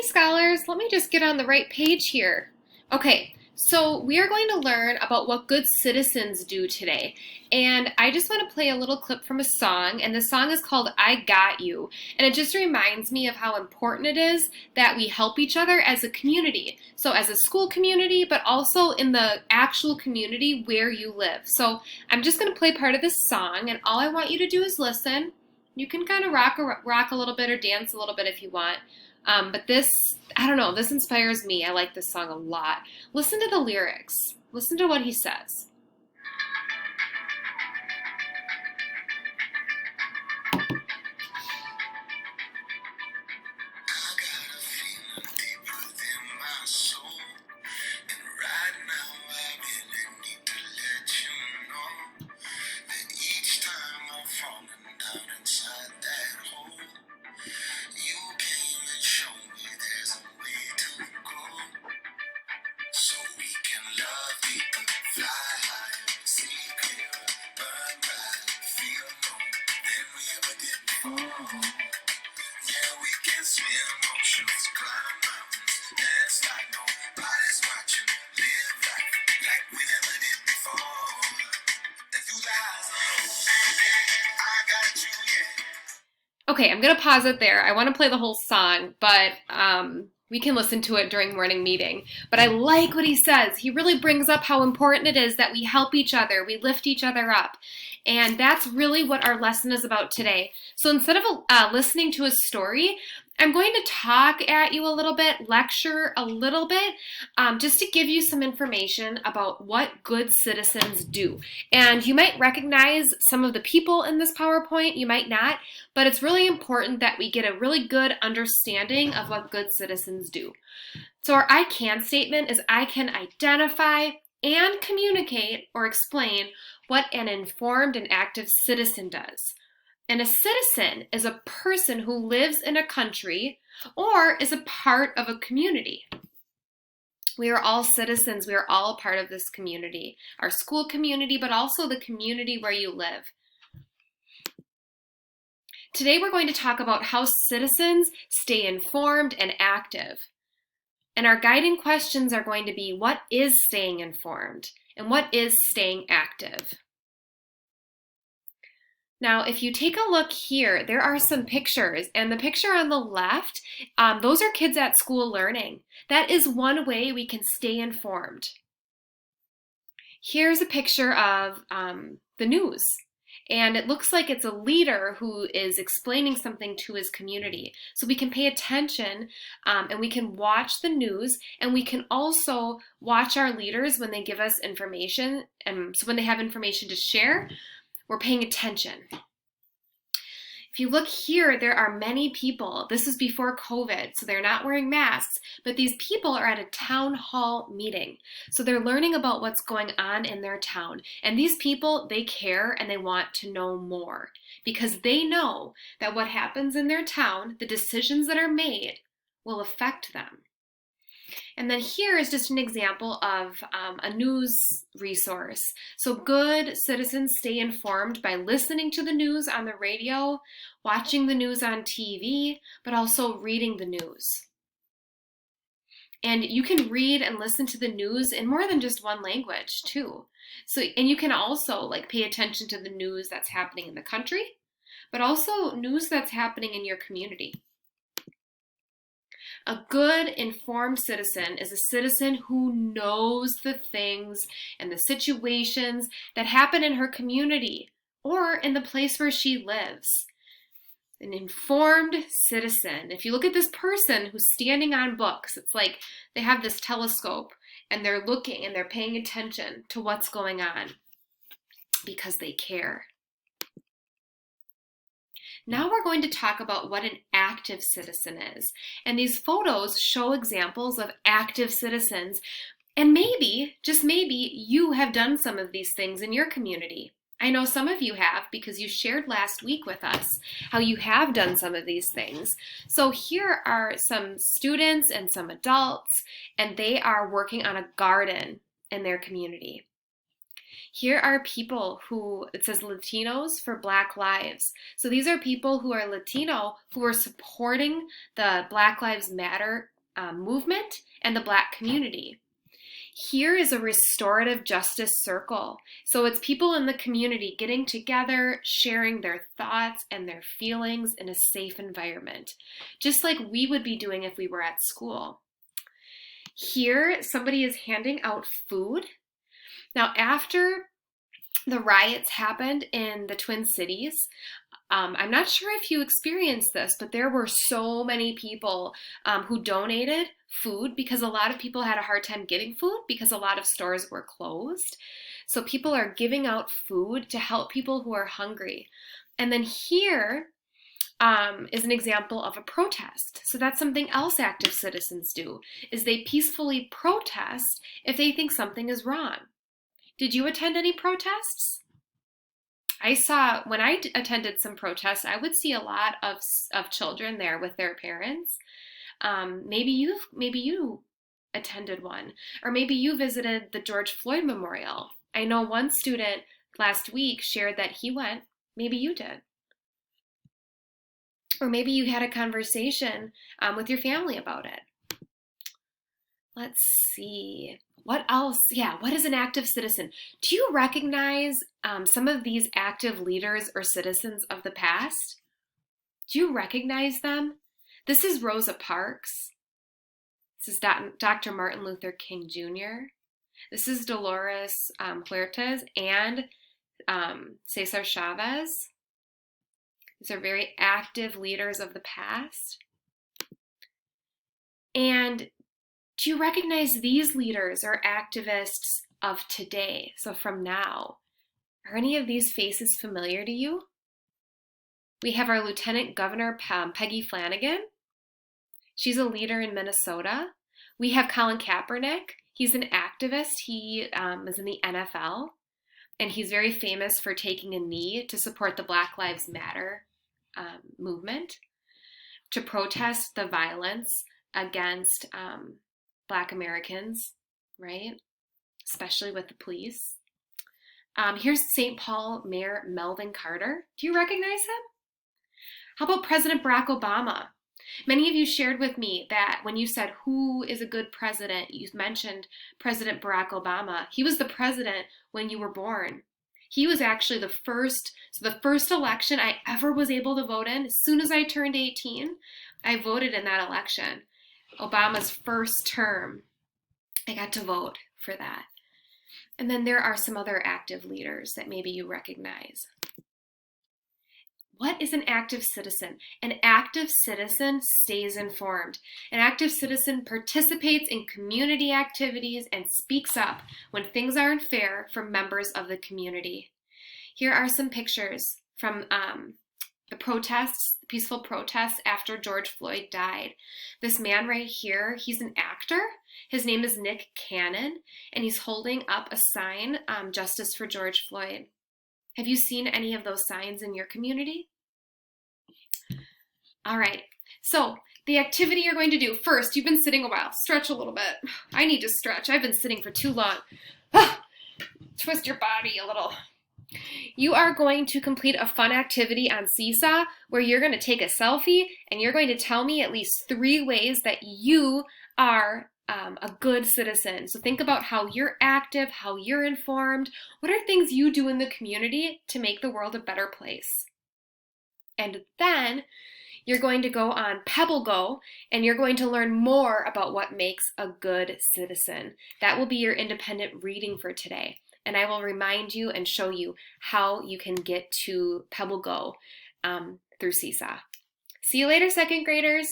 Hey scholars, let me just get on the right page here. Okay, so we are going to learn about what good citizens do today. And I just want to play a little clip from a song, and the song is called I Got You. And it just reminds me of how important it is that we help each other as a community. So as a school community, but also in the actual community where you live. So I'm just going to play part of this song, and all I want you to do is listen. You can kind of rock a little bit or dance a little bit if you want. But this, I don't know, this inspires me. I like this song a lot. Listen to the lyrics. Listen to what he says. Okay, I'm going to pause it there. I want to play the whole song, but we can listen to it during morning meeting. But I like what he says. He really brings up how important it is that we help each other, we lift each other up. And that's really what our lesson is about today. So instead of listening to a story, I'm going to talk at you a little bit, lecture a little bit, just to give you some information about what good citizens do. And you might recognize some of the people in this PowerPoint, you might not, but it's really important that we get a really good understanding of what good citizens do. So our I can statement is I can identify and communicate or explain what an informed and active citizen does. And a citizen is a person who lives in a country or is a part of a community. We are all citizens. We are all a part of this community, our school community, but also the community where you live. Today we're going to talk about how citizens stay informed and active. And our guiding questions are going to be, what is staying informed and what is staying active? Now, if you take a look here, there are some pictures, and the picture on the left, those are kids at school learning. That is one way we can stay informed. Here's a picture of the news, and it looks like it's a leader who is explaining something to his community. So we can pay attention, and we can watch the news, and we can also watch our leaders when they give us information, and so when they have information to share, we're paying attention. If you look here, there are many people. This is before COVID, so they're not wearing masks, but these people are at a town hall meeting. So they're learning about what's going on in their town. And these people, they care and they want to know more because they know that what happens in their town, the decisions that are made, will affect them. And then here is just an example of a news resource. So good citizens stay informed by listening to the news on the radio, watching the news on TV, but also reading the news. And you can read and listen to the news in more than just one language too. So, and you can also pay attention to the news that's happening in the country, but also news that's happening in your community. A good informed citizen is a citizen who knows the things and the situations that happen in her community or in the place where she lives. An informed citizen. If you look at this person who's standing on books, it's like they have this telescope and they're looking and they're paying attention to what's going on because they care. Now we're going to talk about what an active citizen is. And these photos show examples of active citizens. And maybe, just maybe, you have done some of these things in your community. I know some of you have because you shared last week with us how you have done some of these things. So here are some students and some adults, and they are working on a garden in their community. Here are people who, it says Latinos for Black Lives. So these are people who are Latino who are supporting the Black Lives Matter movement and the Black community. Here is a restorative justice circle. So it's people in the community getting together, sharing their thoughts and their feelings in a safe environment, just like we would be doing if we were at school. Here, somebody is handing out food. Now, after the riots happened in the Twin Cities, I'm not sure if you experienced this, but there were so many people who donated food because a lot of people had a hard time getting food because a lot of stores were closed. So people are giving out food to help people who are hungry. And then here is an example of a protest. So that's something else active citizens do, is they peacefully protest if they think something is wrong. Did you attend any protests? I saw, when I attended some protests, I would see a lot of children there with their parents. Maybe you attended one, or maybe you visited the George Floyd Memorial. I know one student last week shared that he went. Maybe you did. Or maybe you had a conversation with your family about it. Let's see. What else? Yeah, what is an active citizen? Do you recognize some of these active leaders or citizens of the past? Do you recognize them? This is Rosa Parks. This is Dr. Martin Luther King Jr. This is Dolores Huertas and Cesar Chavez. These are very active leaders of the past. And do you recognize these leaders or activists of today? So from now, are any of these faces familiar to you? We have our Lieutenant Governor Peggy Flanagan. She's a leader in Minnesota. We have Colin Kaepernick. He's an activist. He is in the NFL, and he's very famous for taking a knee to support the Black Lives Matter movement, to protest the violence against Black Americans, right? Especially with the police. Here's St. Paul Mayor Melvin Carter. Do you recognize him? How about President Barack Obama? Many of you shared with me that when you said, who is a good president, you mentioned President Barack Obama. He was the president when you were born. He was actually the first election I ever was able to vote in. As soon as I turned 18, I voted in that election. Obama's first term, I got to vote for that. And then there are some other active leaders that maybe you recognize. What is an active citizen? An active citizen stays informed. An active citizen participates in community activities and speaks up when things aren't fair for members of the community. Here are some pictures from the protests, peaceful protests after George Floyd died. This man right here, he's an actor. His name is Nick Cannon, and he's holding up a sign, Justice for George Floyd. Have you seen any of those signs in your community? All right, so the activity you're going to do, first, you've been sitting a while. Stretch a little bit. I need to stretch. I've been sitting for too long. Twist your body a little. You are going to complete a fun activity on Seesaw where you're going to take a selfie and you're going to tell me at least 3 ways that you are a good citizen. So think about how you're active, how you're informed. What are things you do in the community to make the world a better place? And then you're going to go on PebbleGo and you're going to learn more about what makes a good citizen. That will be your independent reading for today. And I will remind you and show you how you can get to PebbleGo through Seesaw. See you later, second graders.